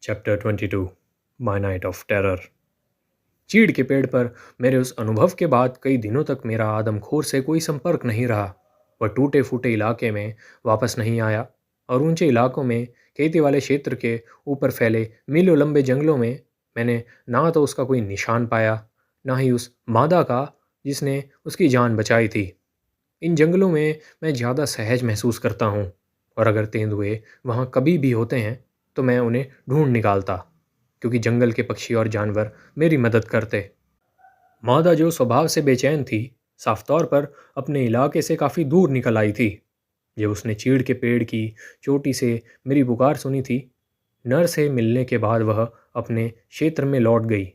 Chapter 22 my night of terror. चीड़ के पेड़ पर मेरे उस अनुभव के बाद कई दिनों तक मेरा आदमखोर से कोई संपर्क नहीं रहा। वह टूटे फूटे इलाके में वापस नहीं आया और ऊंचे इलाकों में खेती वाले क्षेत्र के ऊपर फैले मीलों लंबे जंगलों में मैंने ना तो उसका कोई निशान पाया, ना ही उस मादा का जिसने उसकी जान बचाई थी। इन जंगलों में मैं ज़्यादा सहज महसूस करता हूँ, और अगर तेंदुए वहाँ कभी भी होते हैं तो मैं उन्हें ढूंढ निकालता, क्योंकि जंगल के पक्षी और जानवर मेरी मदद करते। मादा जो स्वभाव से बेचैन थी, साफ तौर पर अपने इलाके से काफ़ी दूर निकल आई थी। जब उसने चीड़ के पेड़ की चोटी से मेरी पुकार सुनी थी, नर से मिलने के बाद वह अपने क्षेत्र में लौट गई,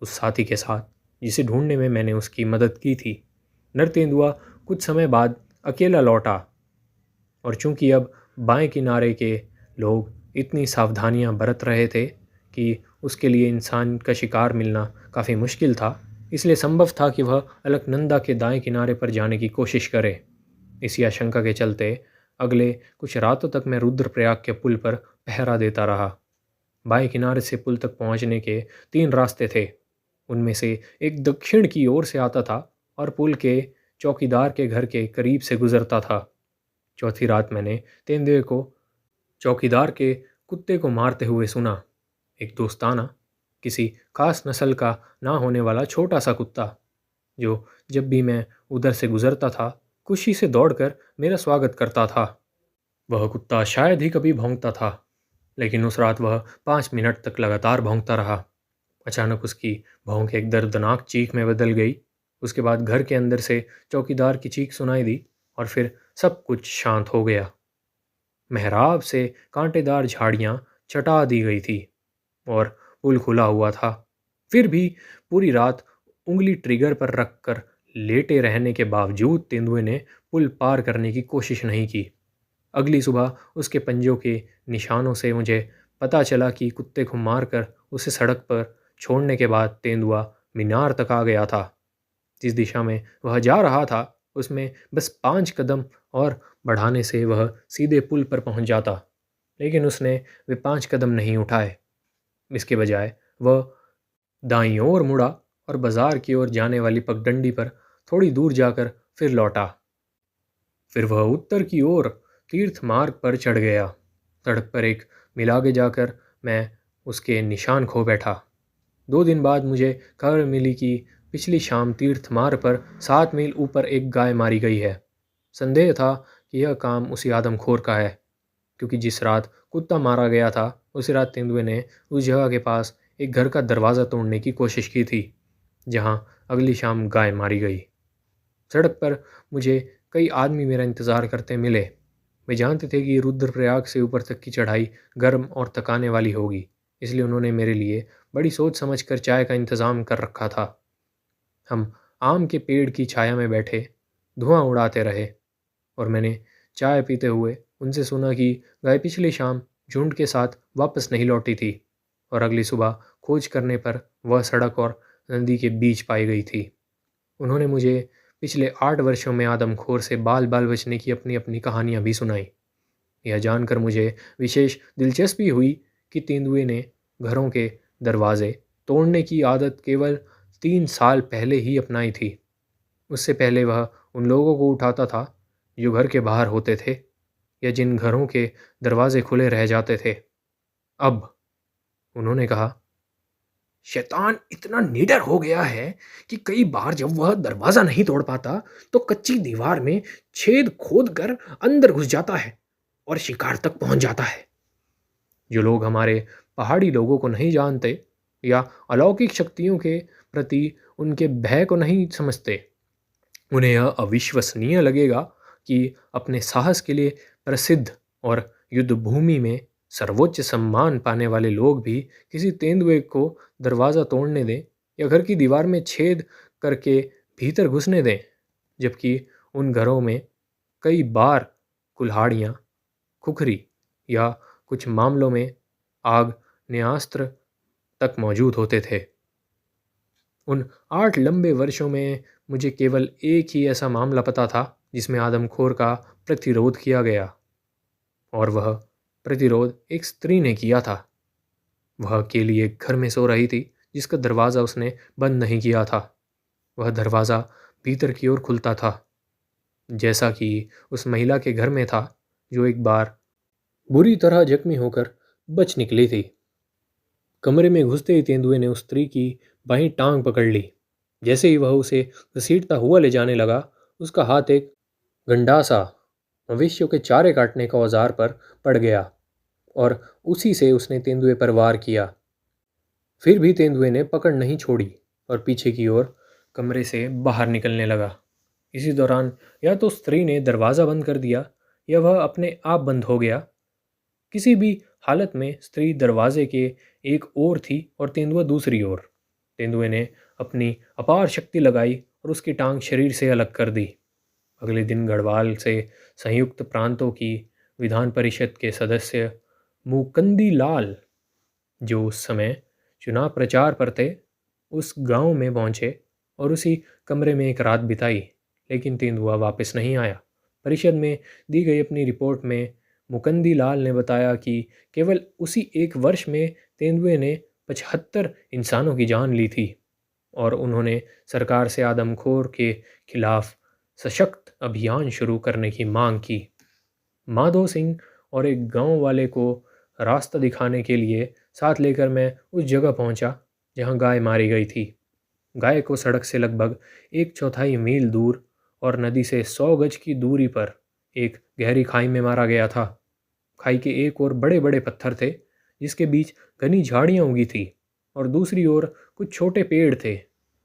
उस साथी के साथ जिसे ढूंढने में मैंने उसकी मदद की थी। नर तेंदुआ कुछ समय बाद अकेला लौटा, और चूंकि अब बाएं किनारे के लोग इतनी सावधानियां बरत रहे थे कि उसके लिए इंसान का शिकार मिलना काफ़ी मुश्किल था, इसलिए संभव था कि वह अलकनंदा के दाएं किनारे पर जाने की कोशिश करे। इसी आशंका के चलते अगले कुछ रातों तक मैं रुद्रप्रयाग के पुल पर पहरा देता रहा। बाएं किनारे से पुल तक पहुंचने के 3 रास्ते थे। उनमें से एक दक्षिण की ओर से आता था और पुल के चौकीदार के घर के करीब से गुजरता था। चौथी रात मैंने तेंदुए को चौकीदार के कुत्ते को मारते हुए सुना। एक दोस्ताना, किसी खास नस्ल का ना होने वाला छोटा सा कुत्ता, जो जब भी मैं उधर से गुजरता था खुशी से दौड़कर मेरा स्वागत करता था। वह कुत्ता शायद ही कभी भौंकता था, लेकिन उस रात वह 5 मिनट तक लगातार भौंकता रहा। अचानक उसकी भौंक एक दर्दनाक चीख में बदल गई। उसके बाद घर के अंदर से चौकीदार की चीख सुनाई दी, और फिर सब कुछ शांत हो गया। मेहराब से कांटेदार झाड़ियां चटा दी गई थी और पुल खुला हुआ था। फिर भी पूरी रात उंगली ट्रिगर पर रखकर लेटे रहने के बावजूद तेंदुए ने पुल पार करने की कोशिश नहीं की। अगली सुबह उसके पंजों के निशानों से मुझे पता चला कि कुत्ते को मारकर उसे सड़क पर छोड़ने के बाद तेंदुआ मीनार तक आ गया था। जिस दिशा में वह जा रहा था उसमें बस 5 कदम और बढ़ाने से वह सीधे पुल पर पहुंच जाता, लेकिन उसने वे 5 कदम नहीं उठाए। इसके बजाय वह दाईं ओर मुड़ा और बाजार की ओर जाने वाली पगडंडी पर थोड़ी दूर जाकर फिर लौटा। फिर वह उत्तर की ओर तीर्थ मार्ग पर चढ़ गया। सड़क पर एक मिल आगे जाकर मैं उसके निशान खो बैठा। 2 दिन बाद मुझे खबर मिली कि पिछली शाम तीर्थ मार्ग पर 7 मील ऊपर एक गाय मारी गई है। संदेह था कि यह काम उसी आदमखोर का है, क्योंकि जिस रात कुत्ता मारा गया था उसी रात तेंदुए ने उस जगह के पास एक घर का दरवाज़ा तोड़ने की कोशिश की थी, जहां अगली शाम गाय मारी गई। सड़क पर मुझे कई आदमी मेरा इंतज़ार करते मिले। वे जानते थे कि रुद्रप्रयाग से ऊपर तक की चढ़ाई गर्म और थकाने वाली होगी, इसलिए उन्होंने मेरे लिए बड़ी सोच समझकर चाय का इंतज़ाम कर रखा था। हम आम के पेड़ की छाया में बैठे धुआं उड़ाते रहे, और मैंने चाय पीते हुए उनसे सुना कि गाय पिछली शाम झुंड के साथ वापस नहीं लौटी थी, और अगली सुबह खोज करने पर वह सड़क और नदी के बीच पाई गई थी। उन्होंने मुझे पिछले 8 वर्षों में आदमखोर से बाल बाल बचने की अपनी अपनी कहानियाँ भी सुनाई। यह जानकर मुझे विशेष दिलचस्पी हुई कि तेंदुए ने घरों के दरवाजे तोड़ने की आदत केवल 3 साल पहले ही अपनाई थी। उससे पहले वह उन लोगों को उठाता था जो घर के बाहर होते थे, या जिन घरों के दरवाजे खुले रह जाते थे। अब उन्होंने कहा, शैतान इतना निडर हो गया है कि कई बार जब वह दरवाजा नहीं तोड़ पाता तो कच्ची दीवार में छेद खोद कर अंदर घुस जाता है और शिकार तक पहुंच जाता है। जो लोग हमारे पहाड़ी लोगों को नहीं जानते या अलौकिक शक्तियों के प्रति उनके भय को नहीं समझते, उन्हें यह अविश्वसनीय लगेगा कि अपने साहस के लिए प्रसिद्ध और युद्ध भूमि में सर्वोच्च सम्मान पाने वाले लोग भी किसी तेंदुए को दरवाज़ा तोड़ने दें या घर की दीवार में छेद करके भीतर घुसने दें, जबकि उन घरों में कई बार कुल्हाड़ियाँ, खुखरी या कुछ मामलों में आग्नेयास्त्र तक मौजूद होते थे। उन 8 लंबे वर्षों में मुझे केवल एक ही ऐसा मामला पता था जिसमें आदमखोर का प्रतिरोध किया गया, और वह प्रतिरोध एक स्त्री ने किया था। वह अकेली एक घर में सो रही थी जिसका दरवाज़ा उसने बंद नहीं किया था। वह दरवाज़ा भीतर की ओर खुलता था, जैसा कि उस महिला के घर में था जो एक बार बुरी तरह जख्मी होकर बच निकली थी। कमरे में घुसते ही तेंदुए ने उस स्त्री की बाईं टांग पकड़ ली। जैसे ही वह उसे घसीटता हुआ ले जाने लगा, उसका हाथ एक गंडासा मवेशियों के चारे काटने का औजार पर पड़ गया और उसी से उसने तेंदुए पर वार किया। फिर भी तेंदुए ने पकड़ नहीं छोड़ी और पीछे की ओर कमरे से बाहर निकलने लगा। इसी दौरान या तो स्त्री ने दरवाज़ा बंद कर दिया या वह अपने आप बंद हो गया। किसी भी हालत में स्त्री दरवाजे के एक ओर थी और तेंदुआ दूसरी ओर। तेंदुए ने अपनी अपार शक्ति लगाई और उसकी टांग शरीर से अलग कर दी। अगले दिन गढ़वाल से संयुक्त प्रांतों की विधान परिषद के सदस्य मुकंदी लाल, जो उस समय चुनाव प्रचार पर थे, उस गांव में पहुंचे और उसी कमरे में एक रात बिताई। लेकिन तेंदुआ वापस नहीं आया। परिषद में दी गई अपनी रिपोर्ट में मुकंदी लाल ने बताया कि केवल उसी एक वर्ष में तेंदुए ने 75 इंसानों की जान ली थी और उन्होंने सरकार से आदमखोर के खिलाफ सशक्त अभियान शुरू करने की मांग की। माधो सिंह और एक गांव वाले को रास्ता दिखाने के लिए साथ लेकर मैं उस जगह पहुंचा जहां गाय मारी गई थी। गाय को सड़क से लगभग एक चौथाई मील दूर और नदी से 100 गज की दूरी पर एक गहरी खाई में मारा गया था। खाई के एक ओर बड़े बड़े पत्थर थे जिसके बीच घनी झाड़ियां उगी थी और दूसरी ओर कुछ छोटे पेड़ थे,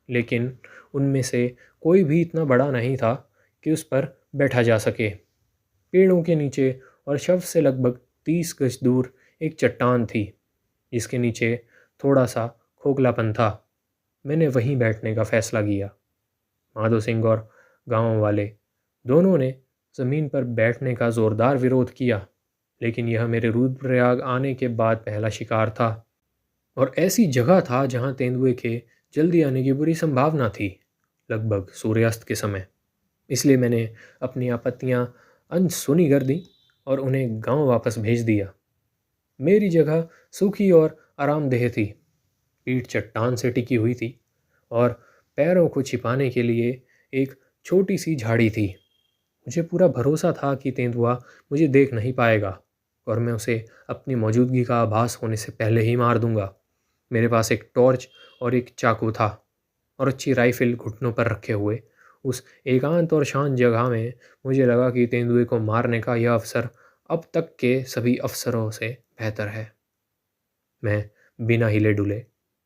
लेकिन उनमें से कोई भी इतना बड़ा नहीं था कि उस पर बैठा जा सके। पेड़ों के नीचे और शव से लगभग 30 गज दूर एक चट्टान थी जिसके नीचे थोड़ा सा खोखलापन था। मैंने वहीं बैठने का फैसला किया। माधो सिंह और गांव वाले दोनों ने ज़मीन पर बैठने का ज़ोरदार विरोध किया, लेकिन यह मेरे रुद्रप्रयाग आने के बाद पहला शिकार था और ऐसी जगह था जहां तेंदुए के जल्दी आने की बुरी संभावना थी, लगभग सूर्यास्त के समय। इसलिए मैंने अपनी आपत्तियां अनसुनी कर दी और उन्हें गांव वापस भेज दिया। मेरी जगह सूखी और आरामदेह थी। पीठ चट्टान से टिकी हुई थी और पैरों को छिपाने के लिए एक छोटी सी झाड़ी थी। मुझे पूरा भरोसा था कि तेंदुआ मुझे देख नहीं पाएगा और मैं उसे अपनी मौजूदगी का आभास होने से पहले ही मार दूंगा। मेरे पास एक टॉर्च और एक चाकू था और अच्छी राइफल घुटनों पर रखे हुए उस एकांत और शांत जगह में मुझे लगा कि तेंदुए को मारने का यह अवसर अब तक के सभी अवसरों से बेहतर है। मैं बिना हिले डुले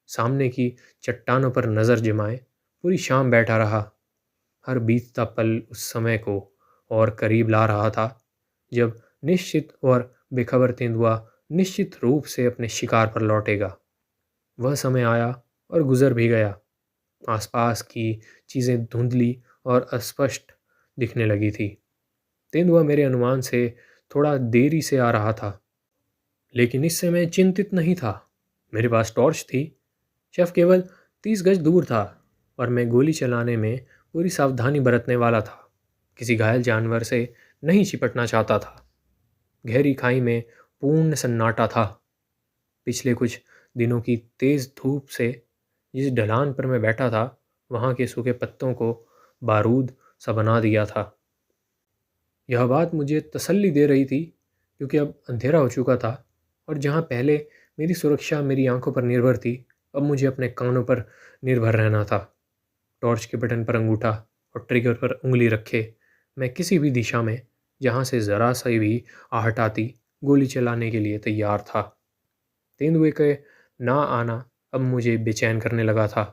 सामने की चट्टानों पर नज़र जमाए पूरी शाम बैठा रहा। हर बीतता पल उस समय को और करीब ला रहा था जब निश्चित और बेखबर तेंदुआ निश्चित रूप से अपने शिकार पर लौटेगा। वह समय आया और गुजर भी गया। आसपास की चीज़ें धुंधली और अस्पष्ट दिखने लगी थी। तेंदुआ मेरे अनुमान से थोड़ा देरी से आ रहा था, लेकिन इससे मैं चिंतित नहीं था। मेरे पास टॉर्च थी। शेफ केवल 30 गज दूर था और मैं गोली चलाने में पूरी सावधानी बरतने वाला था। किसी घायल जानवर से नहीं चिपटना चाहता था। गहरी खाई में पूर्ण सन्नाटा था। पिछले कुछ दिनों की तेज़ धूप से जिस ढलान पर मैं बैठा था वहाँ के सूखे पत्तों को बारूद सा बना दिया था। यह बात मुझे तसल्ली दे रही थी क्योंकि अब अंधेरा हो चुका था और जहाँ पहले मेरी सुरक्षा मेरी आंखों पर निर्भर थी, अब मुझे अपने कानों पर निर्भर रहना था। टॉर्च के बटन पर अंगूठा और ट्रिगर पर उंगली रखे मैं किसी भी दिशा में जहाँ से ज़रा सा भी आहट आती गोली चलाने के लिए तैयार था। तेंदुए के ना आना अब मुझे बेचैन करने लगा था।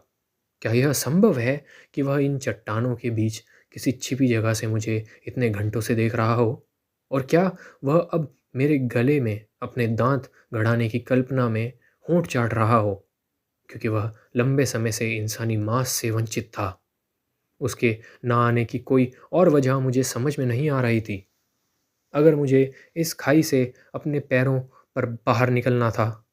क्या यह संभव है कि वह इन चट्टानों के बीच किसी छिपी जगह से मुझे इतने घंटों से देख रहा हो? और क्या वह अब मेरे गले में अपने दांत गड़ाने की कल्पना में होंठ चाट रहा हो? क्योंकि वह लंबे समय से इंसानी मांस से वंचित था। उसके ना आने की कोई और वजह मुझे समझ में नहीं आ रही थी। अगर मुझे इस खाई से अपने पैरों पर बाहर निकलना था,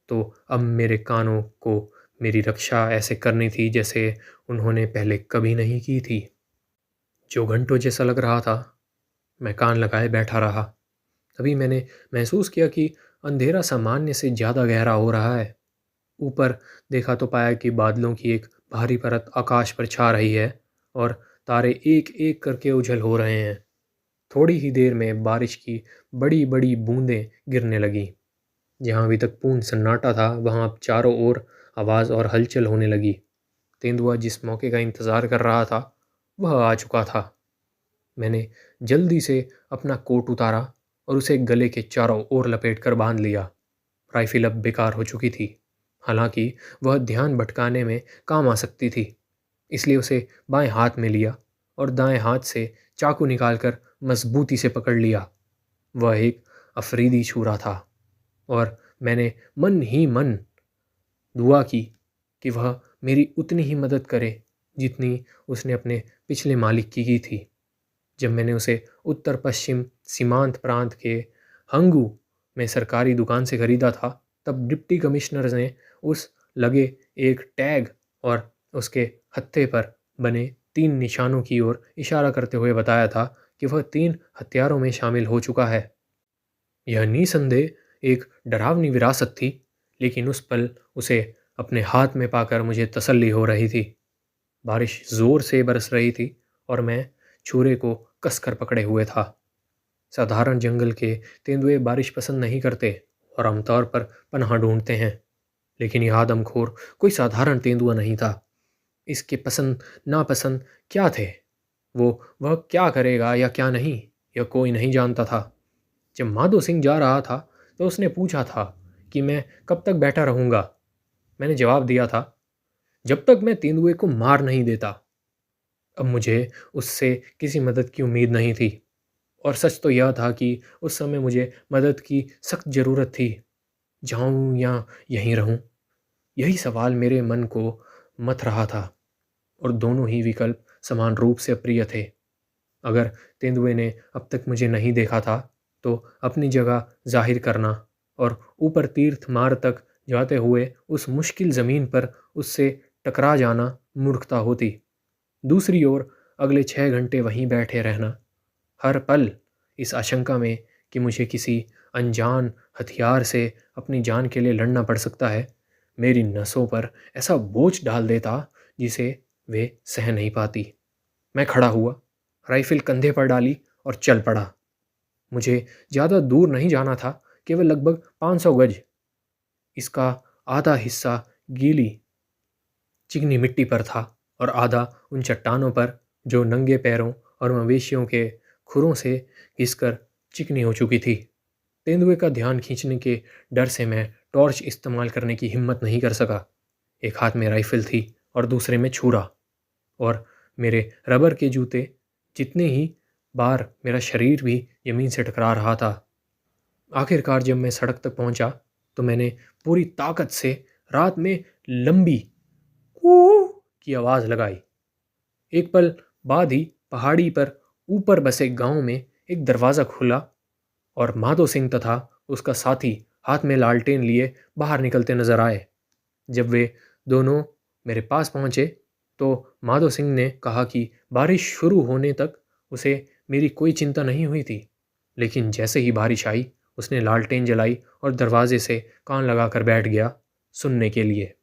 तो अब मेरे कानों को मेरी रक्षा ऐसे करनी थी जैसे उन्होंने पहले कभी नहीं की थी। जो घंटों जैसा लग रहा था, मैं कान लगाए बैठा रहा। तभी मैंने महसूस किया कि अंधेरा सामान्य से ज़्यादा गहरा हो रहा है। ऊपर देखा तो पाया कि बादलों की एक भारी परत आकाश पर छा रही है और तारे एक एक करके उछल हो रहे हैं। थोड़ी ही देर में बारिश की बड़ी बड़ी बूंदें गिरने लगीं। जहाँ अभी तक पूर्ण सन्नाटा था वहाँ अब चारों ओर आवाज़ और हलचल होने लगी। तेंदुआ जिस मौके का इंतज़ार कर रहा था वह आ चुका था। मैंने जल्दी से अपना कोट उतारा और उसे गले के चारों ओर लपेट कर बांध लिया। राइफल अब बेकार हो चुकी थी, हालांकि वह ध्यान भटकाने में काम आ सकती थी। इसलिए उसे बाएं हाथ में लिया और दाएं हाथ से चाकू निकालकर मजबूती से पकड़ लिया। वह एक अफरीदी छुरा था और मैंने मन ही मन दुआ की कि वह मेरी उतनी ही मदद करे जितनी उसने अपने पिछले मालिक की थी। जब मैंने उसे उत्तर पश्चिम सीमांत प्रांत के हंगू में सरकारी दुकान से खरीदा था, तब डिप्टी कमिश्नर ने उस लगे एक टैग और उसके हत्थे पर बने 3 निशानों की ओर इशारा करते हुए बताया था कि वह 3 हथियारों में शामिल हो चुका है। यह निसंदेह एक डरावनी विरासत थी, लेकिन उस पल उसे अपने हाथ में पाकर मुझे तसल्ली हो रही थी। बारिश जोर से बरस रही थी और मैं छुरे को कसकर पकड़े हुए था। साधारण जंगल के तेंदुए बारिश पसंद नहीं करते और आमतौर पर पनाह ढूंढते हैं, लेकिन यह आदमखोर कोई साधारण तेंदुआ नहीं था। इसके पसंद नापसंद क्या थे, वह क्या करेगा या क्या नहीं, यह कोई नहीं जानता था। जब माधो सिंह जा रहा था तो उसने पूछा था कि मैं कब तक बैठा रहूंगा। मैंने जवाब दिया था, जब तक मैं तेंदुए को मार नहीं देता। अब मुझे उससे किसी मदद की उम्मीद नहीं थी और सच तो यह था कि उस समय मुझे मदद की सख्त ज़रूरत थी। जाऊं या यहीं रहूं, यही सवाल मेरे मन को मथ रहा था और दोनों ही विकल्प समान रूप से अप्रिय थे। अगर तेंदुए ने अब तक मुझे नहीं देखा था तो अपनी जगह जाहिर करना और ऊपर तीर्थ मार्ग तक जाते हुए उस मुश्किल ज़मीन पर उससे टकरा जाना मूर्खता होती। दूसरी ओर अगले 6 घंटे वहीं बैठे रहना, हर पल इस आशंका में कि मुझे किसी अनजान हथियार से अपनी जान के लिए लड़ना पड़ सकता है, मेरी नसों पर ऐसा बोझ डाल देता जिसे वे सह नहीं पाती। मैं खड़ा हुआ, राइफल कंधे पर डाली और चल पड़ा। मुझे ज़्यादा दूर नहीं जाना था, केवल लगभग 500 गज। इसका आधा हिस्सा गीली चिकनी मिट्टी पर था और आधा उन चट्टानों पर जो नंगे पैरों और मवेशियों के खुरों से घिसकर चिकनी हो चुकी थी। तेंदुए का ध्यान खींचने के डर से मैं टॉर्च इस्तेमाल करने की हिम्मत नहीं कर सका। एक हाथ में राइफल थी और दूसरे में छुरा, और मेरे रबर के जूते जितने ही बार मेरा शरीर भी ज़मीन से टकरा रहा था। आखिरकार जब मैं सड़क तक पहुंचा तो मैंने पूरी ताकत से रात में लंबी कू की आवाज़ लगाई। एक पल बाद ही पहाड़ी पर ऊपर बसे गांव में एक दरवाज़ा खुला और माधो सिंह तथा उसका साथी हाथ में लालटेन लिए बाहर निकलते नजर आए। जब वे दोनों मेरे पास पहुंचे तो माधो सिंह ने कहा कि बारिश शुरू होने तक उसे मेरी कोई चिंता नहीं हुई थी, लेकिन जैसे ही बारिश आई उसने लालटेन जलाई और दरवाजे से कान लगाकर बैठ गया सुनने के लिए।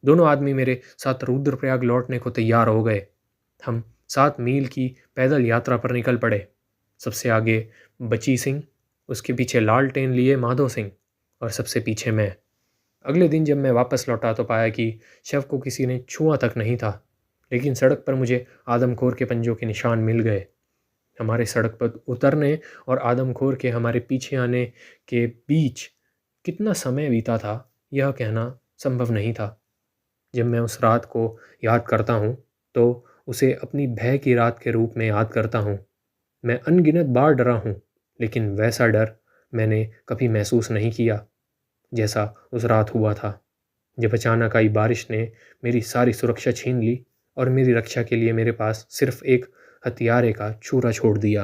दोनों आदमी मेरे साथ रुद्रप्रयाग लौटने को तैयार हो गए। हम 7 मील की पैदल यात्रा पर निकल पड़े। सबसे आगे बची सिंह, उसके पीछे लालटेन लिए माधो सिंह और सबसे पीछे मैं। अगले दिन जब मैं वापस लौटा तो पाया कि शव को किसी ने छुआ तक नहीं था, लेकिन सड़क पर मुझे आदमखोर के पंजों के निशान मिल गए। हमारे सड़क पर उतरने और आदमखोर के हमारे पीछे आने के बीच कितना समय बीता था यह कहना संभव नहीं था। जब मैं उस रात को याद करता हूँ तो उसे अपनी भय की रात के रूप में याद करता हूँ। मैं अनगिनत बार डरा हूँ, लेकिन वैसा डर मैंने कभी महसूस नहीं किया जैसा उस रात हुआ था, जब अचानक आई बारिश ने मेरी सारी सुरक्षा छीन ली और मेरी रक्षा के लिए मेरे पास सिर्फ एक हथियारे का छुरा छोड़ दिया।